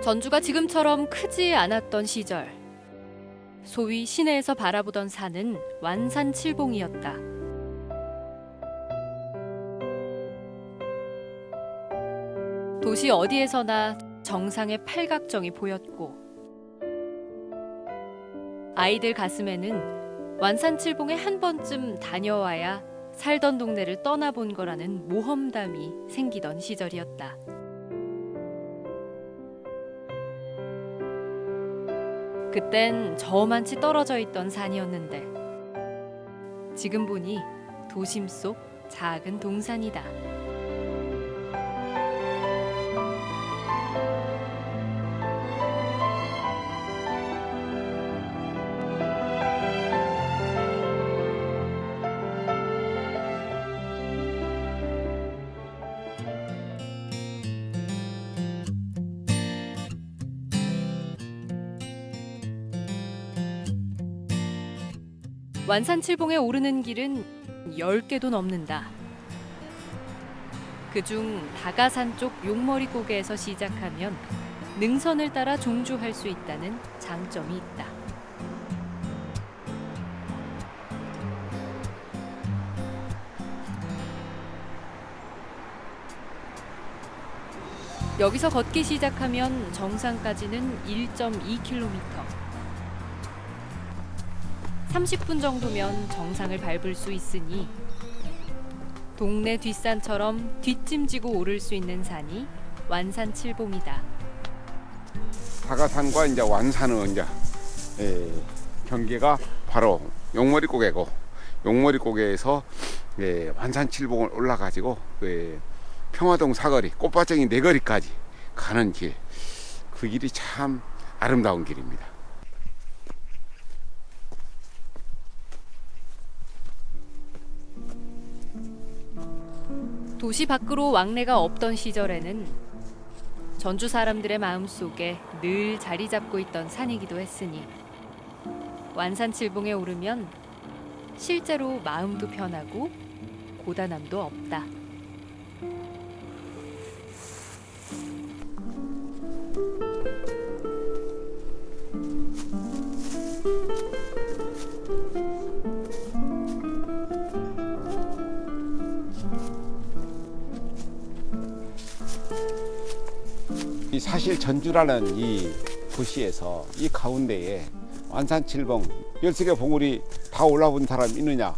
전주가 지금처럼 크지 않았던 시절, 소위 시내에서 바라보던 산은 완산칠봉이었다. 도시 어디에서나 정상의 팔각정이 보였고, 아이들 가슴에는 완산칠봉에 한 번쯤 다녀와야 살던 동네를 떠나본 거라는 모험담이 생기던 시절이었다. 그땐 저만치 떨어져 있던 산이었는데 지금 보니 도심 속 작은 동산이다. 완산칠봉에 오르는 길은 10개도 넘는다. 그중 다가산 쪽 용머리 고개에서 시작하면 능선을 따라 종주할 수 있다는 장점이 있다. 여기서 걷기 시작하면 정상까지는 1.2km. 30분 정도면 정상을 밟을 수 있으니 동네 뒷산처럼 뒷짐지고 오를 수 있는 산이 완산칠봉이다. 다가산과 이제 완산은 이제 경계가 바로 용머리 고개고, 용머리 고개에서 완산칠봉을 올라가지고 평화동 사거리, 꽃밭쟁이 네거리까지 가는 길, 그 길이 참 아름다운 길입니다. 도시 밖으로 왕래가 없던 시절에는 전주 사람들의 마음속에 늘 자리 잡고 있던 산이기도 했으니 완산칠봉에 오르면 실제로 마음도 편하고 고단함도 없다. 사실 전주라는 이 도시에서 이 가운데에 완산칠봉 13개 봉우리 다 올라본 사람 있느냐?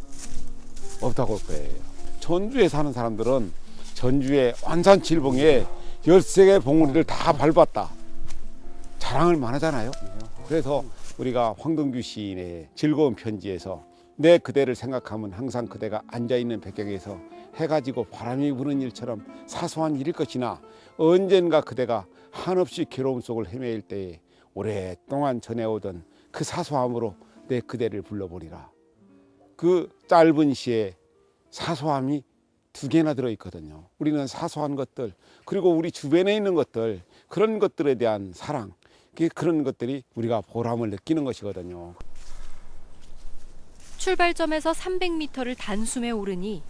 없다고 할 거예요. 전주에 사는 사람들은 전주의 완산칠봉에 13개 봉우리를 다 밟았다, 자랑을 많하잖아요. 그래서 우리가 황동규 시인의 즐거운 편지에서 내 그대를 생각하면 항상 그대가 앉아있는 배경에서 해가 지고 바람이 부는 일처럼 사소한 일일 것이나 언젠가 그대가 한없이 괴로움 속을 헤매일 때에 오랫동안 전해오던 그 사소함으로 내 그대를 불러보리라. 그 짧은 시에 사소함이 2개나 들어있거든요. 우리는 사소한 것들, 그리고 우리 주변에 있는 것들, 그런 것들에 대한 사랑, 그런 것들이 우리가 보람을 느끼는 것이거든요. 출발점에서 300m를 단숨에 오르니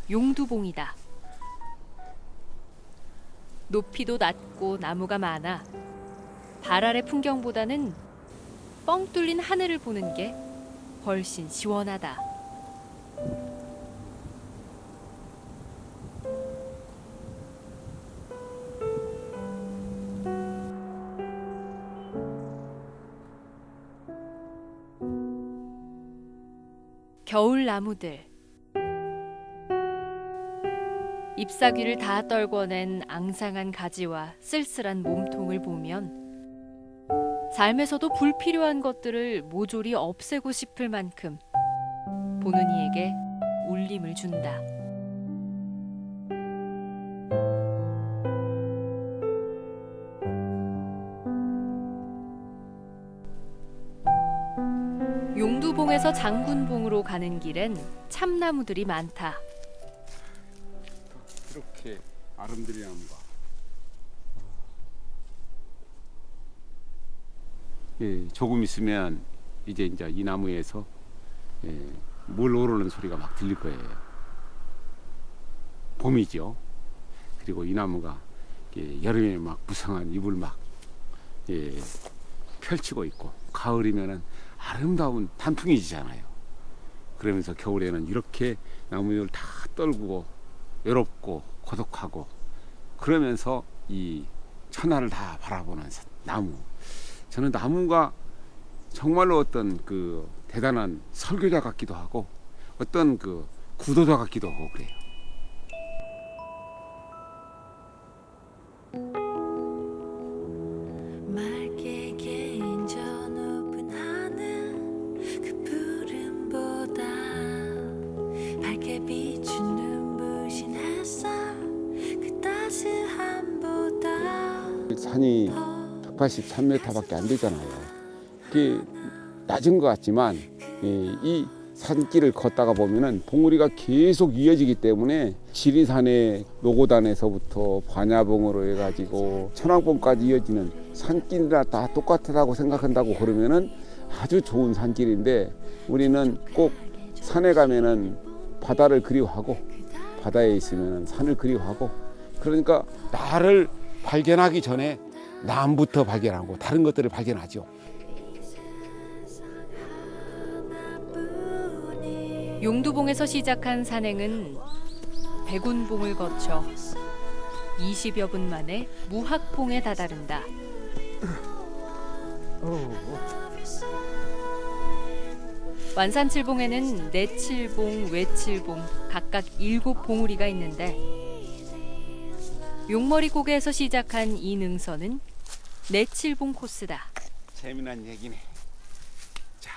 용두봉이다. 높이도 낮고 나무가 많아 발 아래 풍경보다는 뻥 뚫린 하늘을 보는 게 훨씬 시원하다. 겨울 나무들, 잎사귀를 다 떨궈낸 앙상한 가지와 쓸쓸한 몸통을 보면 삶에서도 불필요한 것들을 모조리 없애고 싶을 만큼 보는 이에게 울림을 준다. 용두봉에 용두봉에서 장군봉으로 가는 길엔 참나무들이 많다. 이렇게 아름드리 나무가. 예, 조금 있으면 이제 이 나무에서 물 오르는 소리가 막 들릴 거예요. 봄이죠. 그리고 이 나무가 여름에 막 무성한 잎을 막 펼치고 있고, 가을이면은 아름다운 단풍이 지잖아요. 그러면서 겨울에는 이렇게 나무를 다 떨구고 외롭고 고독하고, 그러면서 이 천하를 다 바라보는 나무. 저는 나무가 정말로 어떤 그 대단한 설교자 같기도 하고, 어떤 그 구도자 같기도 하고 그래요. 맑게 개인저 높은 하늘, 그 푸른보다 밝게 비춘 눈부신 햇살, 그 따스함보다 산이 183m밖에 안 되잖아요. 그게 낮은 것 같지만 이 산길을 걷다가 보면은 봉우리가 계속 이어지기 때문에 지리산의 노고단에서부터 반야봉으로 해가지고 천왕봉까지 이어지는 산길이라 다 똑같다고 생각한다고 그러면은 아주 좋은 산길인데, 우리는 꼭 산에 가면은 바다를 그리워하고, 바다에 있으면은 산을 그리워하고, 그러니까 나를 발견하기 전에 남부터 발견하고 다른 것들을 발견하죠. 용두봉에서 시작한 산행은 백운봉을 거쳐 20여 분 만에 무학봉에 다다른다. 완산칠봉에는 내칠봉, 외칠봉 각각 7봉우리가 있는데, 용머리 고개에서 시작한 이 능선은 내칠봉 코스다. 재미난 얘기네. 자,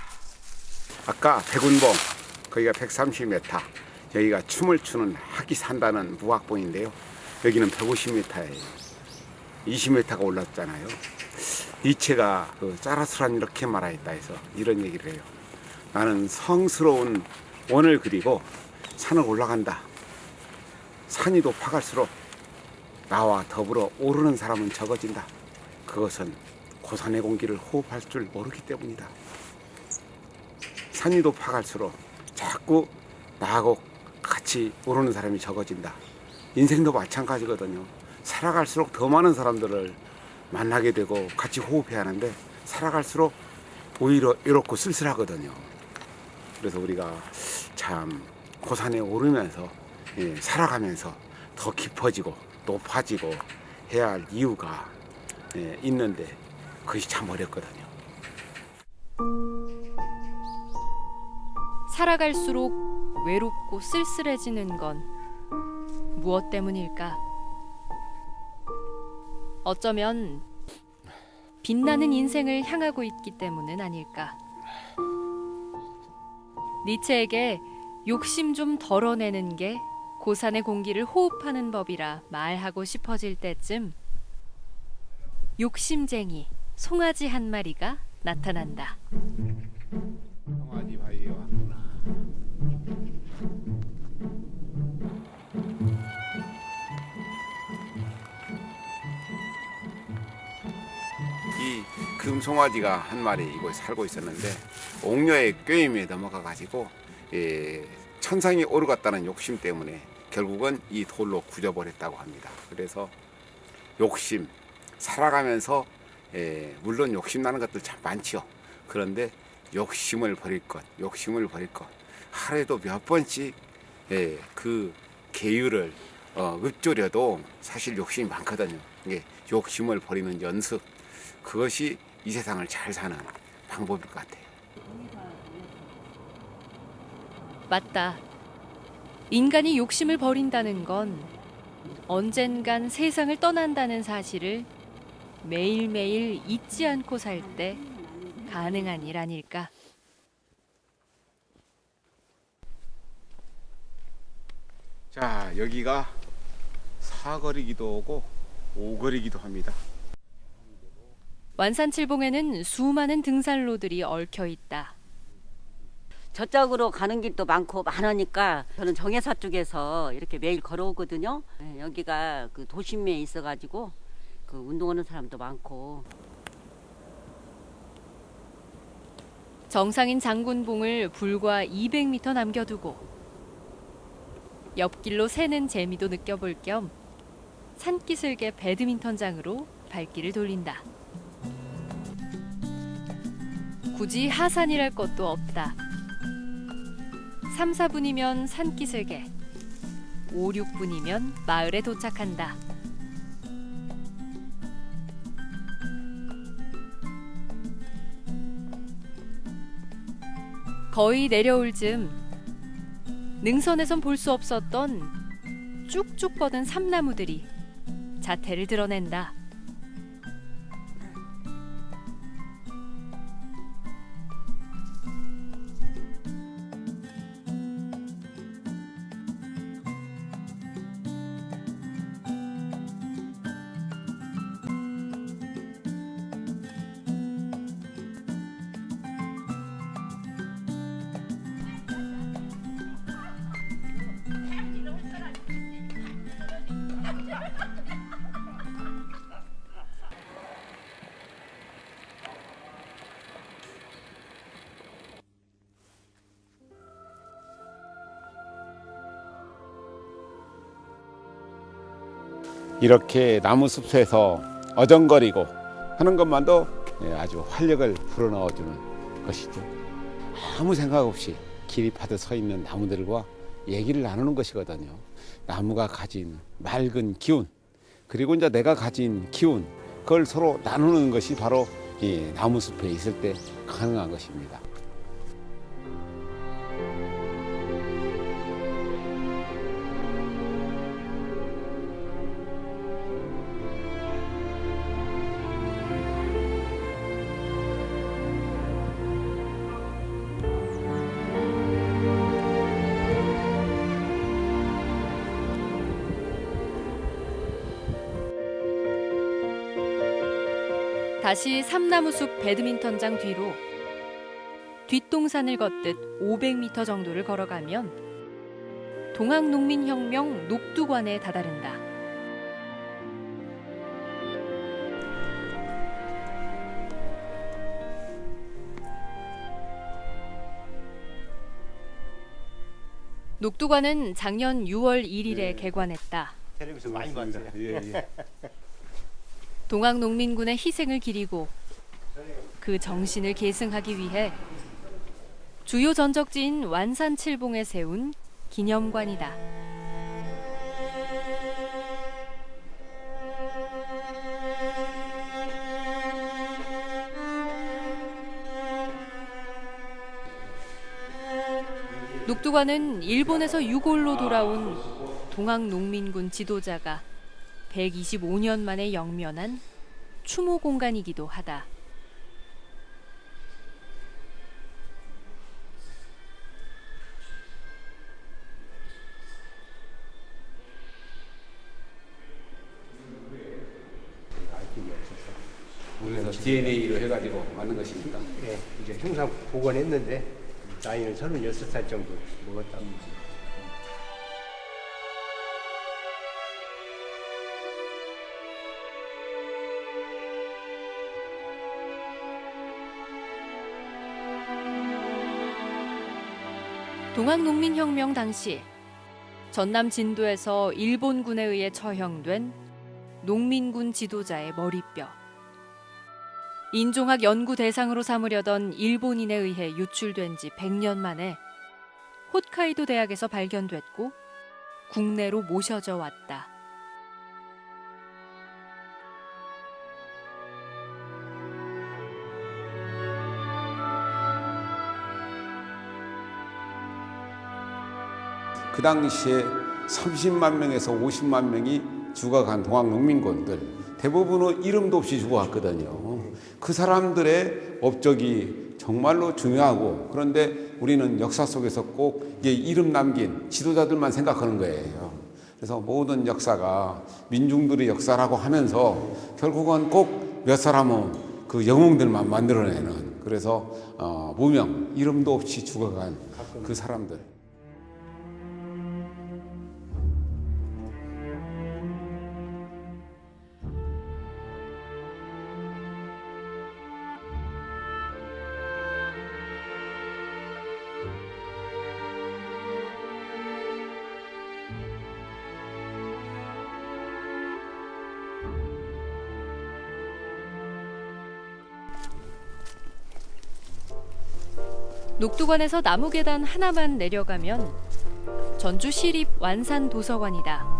아까 백운봉 거기가 130m, 여기가 춤을 추는 학이 산다는 무학봉인데요. 여기는 150m예요. 20m가 올랐잖아요. 니체가 그 짜라수란 이렇게 말하였다 해서 이런 얘기를 해요. 나는 성스러운 원을 그리고 산을 올라간다. 산이 높아갈수록 나와 더불어 오르는 사람은 적어진다. 그것은 고산의 공기를 호흡할 줄 모르기 때문이다. 산이 높아갈수록 자꾸 나하고 같이 오르는 사람이 적어진다. 인생도 마찬가지거든요. 살아갈수록 더 많은 사람들을 만나게 되고 같이 호흡해야 하는데, 살아갈수록 오히려 외롭고 쓸쓸하거든요. 그래서 우리가 참 고산에 오르면서 살아가면서 더 깊어지고 높아지고 해야 할 이유가 있는데, 그것이 참 어렵거든요. 살아갈수록 외롭고 쓸쓸해지는 건 무엇 때문일까? 어쩌면 빛나는 인생을 향하고 있기 때문은 아닐까? 니체에게 욕심 좀 덜어내는 게 고산의 공기를 호흡하는 법이라 말하고 싶어질 때쯤 욕심쟁이 송아지 한 마리가 나타난다. 송아지 바위에 왔구나. 이 금송아지가 한 마리 이곳에 살고 있었는데, 옥녀의 꾀임에 넘어가 가지고 천상에 오르갔다는 욕심 때문에 결국은 이 돌로 굳어버렸다고 합니다. 그래서 욕심, 살아가면서 물론 욕심 나는 것들 참 많죠. 그런데 욕심을 버릴 것, 욕심을 버릴 것, 하루에도 몇 번씩 그 계율을 읊조려도 사실 욕심이 많거든요. 이게 욕심을 버리는 연습, 그것이 이 세상을 잘 사는 방법일 것 같아요. 맞다. 인간이 욕심을 버린다는 건 언젠간 세상을 떠난다는 사실을 매일매일 잊지 않고 살 때 가능한 일 아닐까? 자, 여기가 사거리기도 하고 오거리기도 합니다. 완산칠봉에는 수많은 등산로들이 얽혀 있다. 저쪽으로 가는 길도 많고 많으니까 저는 정회사 쪽에서 이렇게 매일 걸어오거든요. 네, 여기가 그 도심에 있어가지고 그 운동하는 사람도 많고. 정상인 장군봉을 불과 200m 남겨두고 옆길로 새는 재미도 느껴볼 겸 산기슭의 배드민턴장으로 발길을 돌린다. 굳이 하산이랄 것도 없다. 3, 4분이면 산기슭에, 5, 6분이면 마을에 도착한다. 거의 내려올 즈음 능선에선 볼 수 없었던 쭉쭉 뻗은 삼나무들이 자태를 드러낸다. 이렇게 나무 숲에서 어정거리고 하는 것만도 아주 활력을 불어넣어주는 것이죠. 아무 생각 없이 길이 파듯 서 있는 나무들과 얘기를 나누는 것이거든요. 나무가 가진 맑은 기운, 그리고 이제 내가 가진 기운, 그걸 서로 나누는 것이 바로 이 나무 숲에 있을 때 가능한 것입니다. 다시 삼나무숲 배드민턴장 뒤로 뒷동산을 걷듯 500m 정도를 걸어가면 동학농민혁명 녹두관에 다다른다. 녹두관은 작년 6월 1일에 개관했다. 텔레비전 많이 봤어요. 예. 동학농민군의 희생을 기리고 그 정신을 계승하기 위해 주요 전적지인 완산칠봉에 세운 기념관이다. 녹두관은 일본에서 유골로 돌아온 동학농민군 지도자가 125년 만에 영면한 추모 공간이기도 하다. 그래서 DNA로 해가지고 만든 것입니다. 예, 이제 흉상 복원했는데 나이는 36살 정도 먹었다고. 동학농민혁명 당시 전남 진도에서 일본군에 의해 처형된 농민군 지도자의 머리뼈. 인종학 연구 대상으로 삼으려던 일본인에 의해 유출된 지 100년 만에 홋카이도 대학에서 발견됐고 국내로 모셔져 왔다. 그 당시에 30만 명에서 50만 명이 죽어간 동학농민군들 대부분은 이름도 없이 죽어갔거든요. 그 사람들의 업적이 정말로 중요하고, 그런데 우리는 역사 속에서 꼭 이게 이름 남긴 지도자들만 생각하는 거예요. 그래서 모든 역사가 민중들의 역사라고 하면서 결국은 꼭 몇 사람은 그 영웅들만 만들어내는 그래서 무명, 이름도 없이 죽어간 그 사람들. 녹두관에서 나무 계단 하나만 내려가면 전주 시립 완산 도서관이다.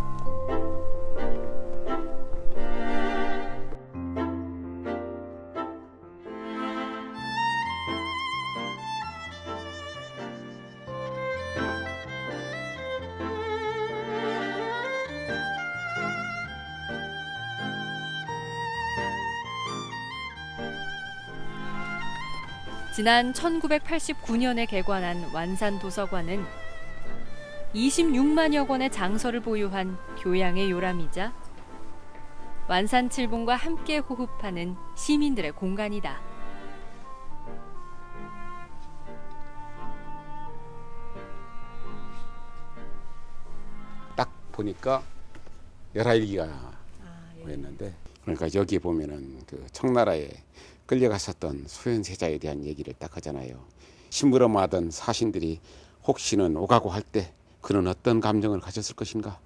지난 1989년에 개관한 완산 도서관은 26만여 권의 장서를 보유한 교양의 요람이자 완산 칠봉과 함께 호흡하는 시민들의 공간이다. 딱 보니까 11기가 보였는데, 그러니까 여기 보면은 그 청나라에 끌려갔었던 소현세자에 대한 얘기를 딱 하잖아요. 심부름하던 사신들이 혹시는 오가고 할 때 그는 어떤 감정을 가졌을 것인가.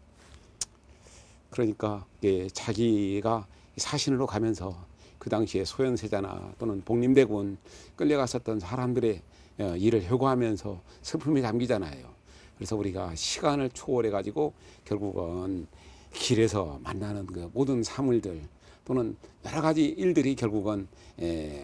그러니까 자기가 사신으로 가면서 그 당시에 소현세자나 또는 복림대군 끌려갔었던 사람들의 일을 효과하면서 슬픔이 담기잖아요. 그래서 우리가 시간을 초월해 가지고 결국은 길에서 만나는 그 모든 사물들 또는 여러 가지 일들이 결국은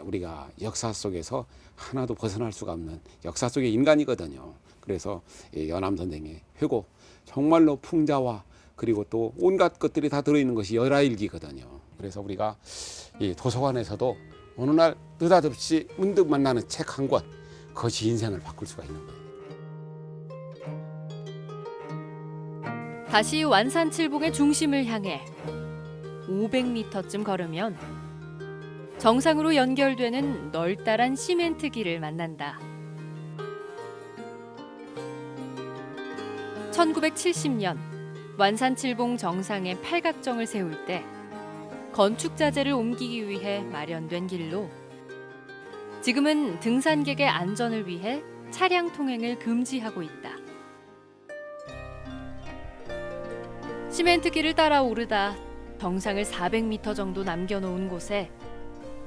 우리가 역사 속에서 하나도 벗어날 수가 없는 역사 속의 인간이거든요. 그래서 연암 선생의 회고, 정말로 풍자와 그리고 또 온갖 것들이 다 들어있는 것이 열하일기거든요. 그래서 우리가 이 도서관에서도 어느 날 느닷없이 문득 만나는 책 한 권, 그것이 인생을 바꿀 수가 있는 거예요. 다시 완산 칠봉의 중심을 향해 500m쯤 걸으면 정상으로 연결되는 널따란 시멘트 길을 만난다. 1970년 완산 칠봉 정상에 팔각정을 세울 때 건축 자재를 옮기기 위해 마련된 길로 지금은 등산객의 안전을 위해 차량 통행을 금지하고 있다. 시멘트 길을 따라 오르다 정상을 400m 정도 남겨놓은 곳에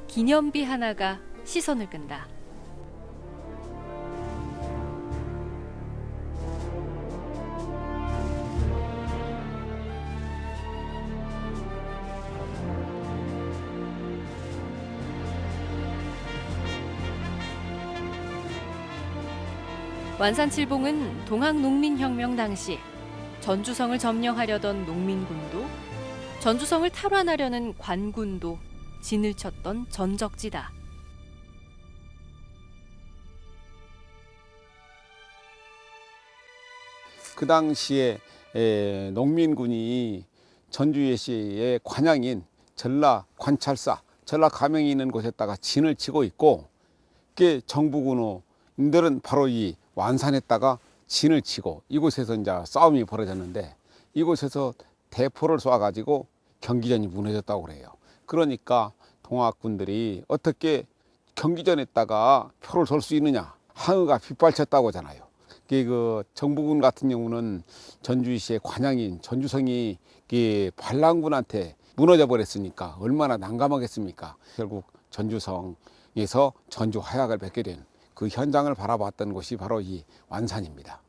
기념비 하나가 시선을 끈다. 완산 칠봉은 동학농민혁명 당시 전주성을 점령하려던 농민군도 전주성을 탈환하려는 관군도 진을 쳤던 전적지다. 그 당시에 농민군이 전주예시의 관양인 전라 관찰사, 전라 가명이 있는 곳에다가 진을 치고 있고, 그게 정부군인들은 바로 이 완산에다가 진을 치고 이곳에서 이제 싸움이 벌어졌는데, 이곳에서 대포를 쏴가지고 경기전이 무너졌다고 그래요. 그러니까 동학군들이 어떻게 경기전에다가 표를 쏠 수 있느냐, 항의가 빗발쳤다고 하잖아요. 그 정부군 같은 경우는 전주시의 관양인 전주성이 반란군한테 무너져 버렸으니까 얼마나 난감하겠습니까. 결국 전주성에서 전주 화약을 뵙게 된 그 현장을 바라봤던 곳이 바로 이 완산입니다.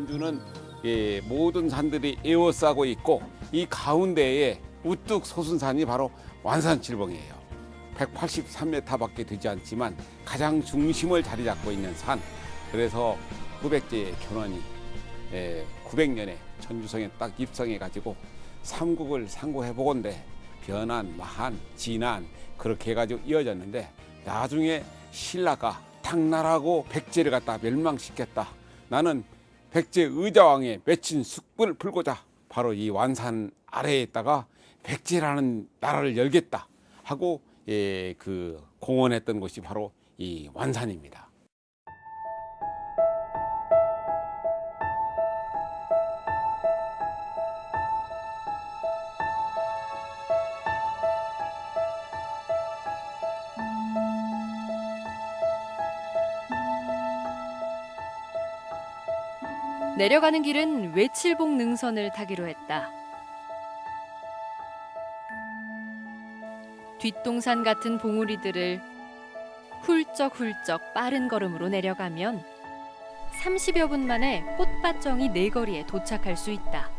전주는 모든 산들이 에워싸고 있고 이 가운데에 우뚝 솟은 산이 바로 완산칠봉이에요. 183m밖에 되지 않지만 가장 중심을 자리 잡고 있는 산. 그래서 900제의 견훤이 900년에 전주성에 딱 입성해 가지고 삼국을 상고해 보건대 변한, 마한, 진한 그렇게 해가지고 이어졌는데 나중에 신라가 당나라하고 백제를 갖다 멸망시켰다. 나는 백제 의자왕의 맺힌 숙부를 풀고자 바로 이 완산 아래에다가 백제라는 나라를 열겠다 하고 그 공언했던 곳이 바로 이 완산입니다. 내려가는 길은 외칠봉 능선을 타기로 했다. 뒷동산 같은 봉우리들을 훌쩍훌쩍 빠른 걸음으로 내려가면 30여 분 만에 꽃밭정이 네거리에 도착할 수 있다.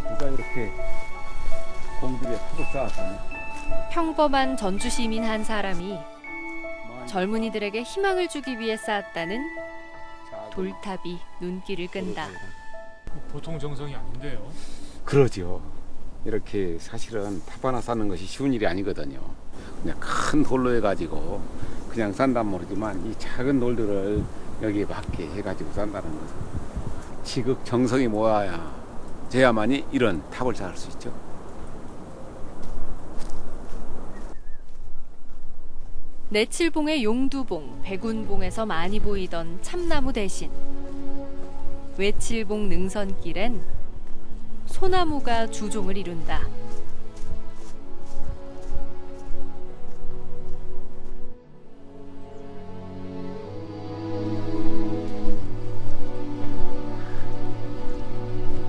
누가 이렇게 공들에 탑을 쌓았다니. 평범한 전주 시민 한 사람이 젊은이들에게 희망을 주기 위해 쌓았다는 돌탑이 눈길을 끈다. 보통 정성이 아닌데요. 그러죠. 이렇게 사실은 탑 하나 쌓는 것이 쉬운 일이 아니거든요. 그냥 큰 돌로 해가지고 그냥 산단 모르지만 이 작은 돌들을 여기에 맞게 해가지고 산다는 것은 지극 정성이 모아야 돼야만이 이런 탑을 쌓을 수 있죠. 내칠봉의 용두봉, 백운봉에서 많이 보이던 참나무 대신 외칠봉 능선길엔 소나무가 주종을 이룬다.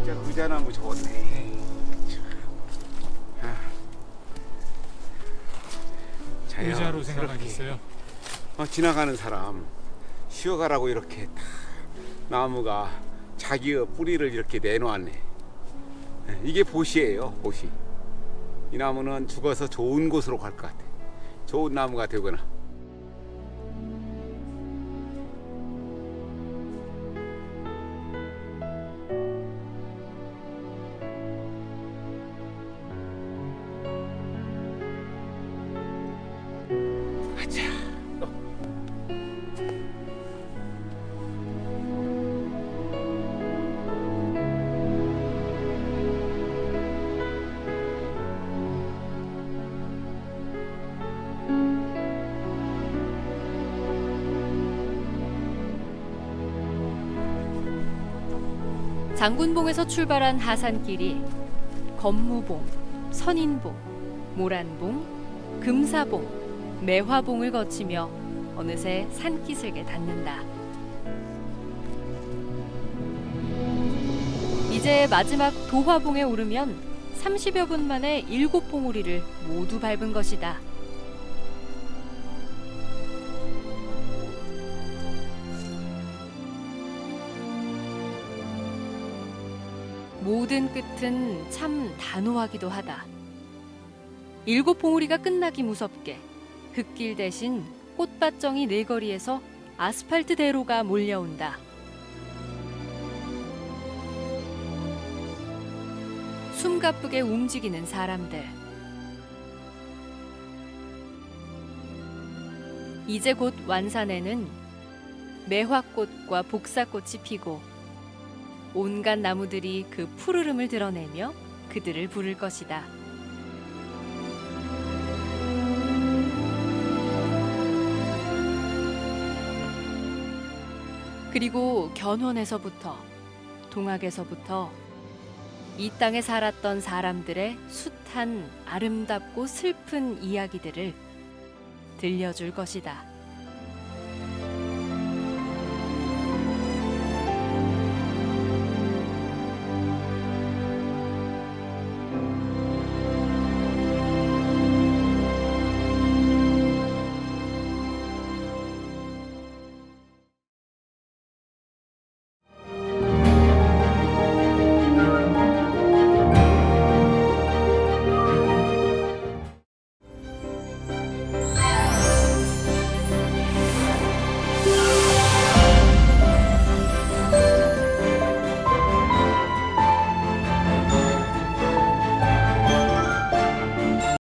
진짜 의자나무 좋네. 의자로 생각하셨어요? 지나가는 사람 쉬어가라고 이렇게 다 나무가 자기의 뿌리를 이렇게 내놓았네. 이게 보시예요, 보시. 이 나무는 죽어서 좋은 곳으로 갈 것 같아. 좋은 나무가 되거나. 가자. 장군봉에서 출발한 하산길이 검무봉, 선인봉, 모란봉, 금사봉, 매화봉을 거치며 어느새 산기슭에 닿는다. 이제 마지막 도화봉에 오르면 30여 분 만에 7봉우리를 모두 밟은 것이다. 모든 끝은 참 단호하기도 하다. 7봉우리가 끝나기 무섭게 흙길 대신 꽃밭정이 네거리에서 아스팔트 대로가 몰려온다. 숨가쁘게 움직이는 사람들. 이제 곧 완산에는 매화꽃과 복사꽃이 피고 온갖 나무들이 그 푸르름을 드러내며 그들을 부를 것이다. 그리고 견훤에서부터 동학에서부터 이 땅에 살았던 사람들의 숱한 아름답고 슬픈 이야기들을 들려줄 것이다.